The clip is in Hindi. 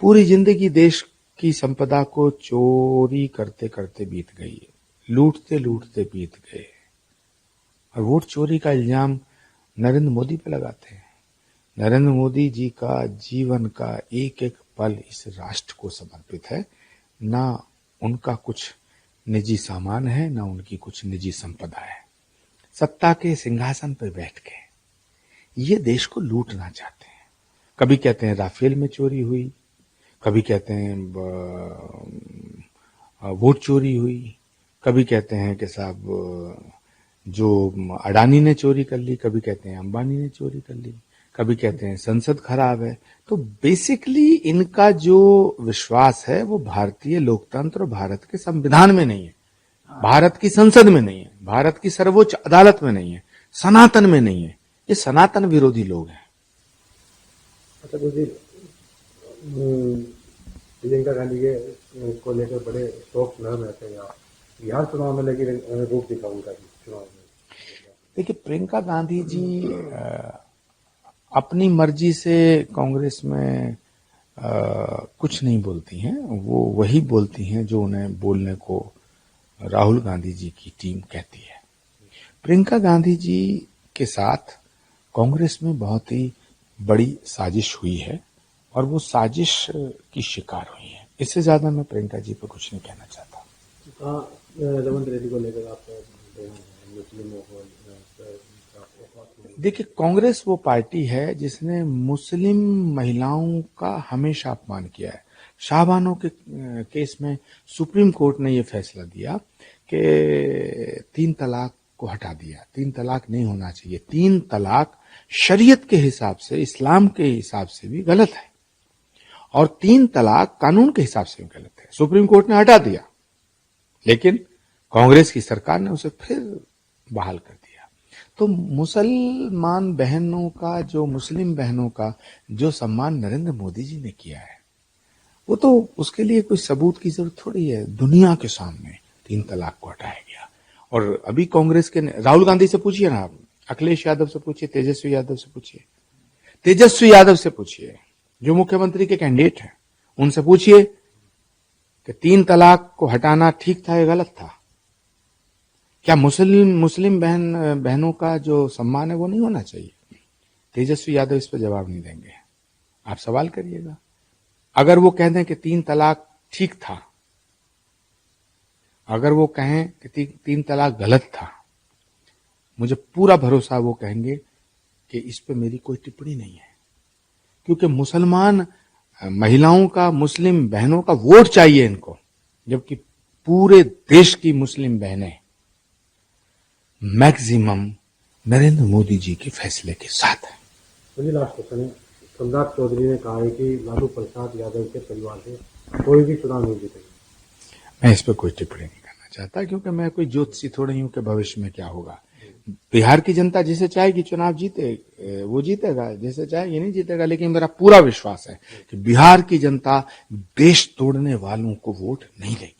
पूरी जिंदगी देश की संपदा को चोरी करते करते बीत गई है, लूटते लूटते बीत गए, और वोट चोरी का इल्जाम नरेंद्र मोदी पे लगाते हैं। नरेंद्र मोदी जी का जीवन का एक एक पल इस राष्ट्र को समर्पित है। ना उनका कुछ निजी सामान है, ना उनकी कुछ निजी संपदा है। सत्ता के सिंहासन पर बैठ के ये देश को लूटना चाहते हैं। कभी कहते हैं राफेल में चोरी हुई, कभी कहते हैं वोट चोरी हुई, कभी कहते हैं कि साहब जो अडानी ने चोरी कर ली, कभी कहते हैं अंबानी ने चोरी कर ली, कभी कहते हैं संसद खराब है। तो बेसिकली इनका जो विश्वास है वो भारतीय लोकतंत्र और भारत के संविधान में नहीं है, भारत की संसद में नहीं है, भारत की सर्वोच्च अदालत में नहीं है, सनातन में नहीं है। ये सनातन विरोधी लोग हैं। अच्छा जी, प्रियंका गांधी के को लेकर बड़े शोक न रहते हैं आप बिहार चुनाव में, लेकिन रूप दिखा उनका चुनाव में। देखिए, प्रियंका गांधी जी अपनी मर्जी से कांग्रेस में कुछ नहीं बोलती हैं। वो वही बोलती हैं जो उन्हें बोलने को राहुल गांधी जी की टीम कहती है। प्रियंका गांधी जी के साथ कांग्रेस में बहुत ही बड़ी साजिश हुई है और वो साजिश की शिकार हुई है। इससे ज्यादा मैं प्रियंका जी पर कुछ नहीं कहना चाहता। रेवंत रेड्डी को लेकर आप मुस्लिमों को, देखिए, कांग्रेस वो पार्टी है जिसने मुस्लिम महिलाओं का हमेशा अपमान किया है। शाहबानो के केस में सुप्रीम कोर्ट ने ये फैसला दिया कि 3 तलाक को हटा दिया। 3 तलाक नहीं होना चाहिए। 3 तलाक शरीयत के हिसाब से, इस्लाम के हिसाब से भी गलत है, और 3 तलाक कानून के हिसाब से भी गलत है। सुप्रीम कोर्ट ने हटा दिया, लेकिन कांग्रेस की सरकार ने उसे फिर बहाल कर दिया। तो मुसलमान बहनों का, जो मुस्लिम बहनों का जो सम्मान नरेंद्र मोदी जी ने किया है, वो तो उसके लिए कोई सबूत की जरूरत थोड़ी है। दुनिया के सामने 3 तलाक को हटाया गया। और अभी कांग्रेस के राहुल गांधी से पूछिए ना, आप अखिलेश यादव से पूछिए, तेजस्वी यादव से पूछिए, तेजस्वी यादव से पूछिए जो मुख्यमंत्री के कैंडिडेट हैं, उनसे पूछिए कि 3 तलाक को हटाना ठीक था या गलत था। क्या मुस्लिम बहनों का जो सम्मान है वो नहीं होना चाहिए? तेजस्वी यादव इस पर जवाब नहीं देंगे। आप सवाल करिएगा। अगर वो कह दें कि 3 तलाक ठीक था, अगर वो कहें कि 3 तलाक गलत था, मुझे पूरा भरोसा वो कहेंगे कि इस पे मेरी कोई टिप्पणी नहीं है, क्योंकि मुसलमान महिलाओं का, मुस्लिम बहनों का वोट चाहिए इनको, जबकि पूरे देश की मुस्लिम बहनें मैक्सिमम नरेंद्र मोदी जी के फैसले के साथ है। मुझे लास्ट क्वेश्चन है। सम्राट चौधरी ने कहा है कि लालू प्रसाद यादव के परिवार से कोई भी चुनाव नहीं जीतेगा। मैं इस पर कोई टिप्पणी नहीं करना चाहता, क्योंकि मैं कोई ज्योतिषी थोड़ी हूं कि भविष्य में क्या होगा। बिहार की जनता जिसे चाहेगी चुनाव जीते, वो जीतेगा, जिसे चाहेगी नहीं जीतेगा। लेकिन मेरा पूरा विश्वास है कि बिहार की जनता देश तोड़ने वालों को वोट नहीं देगी।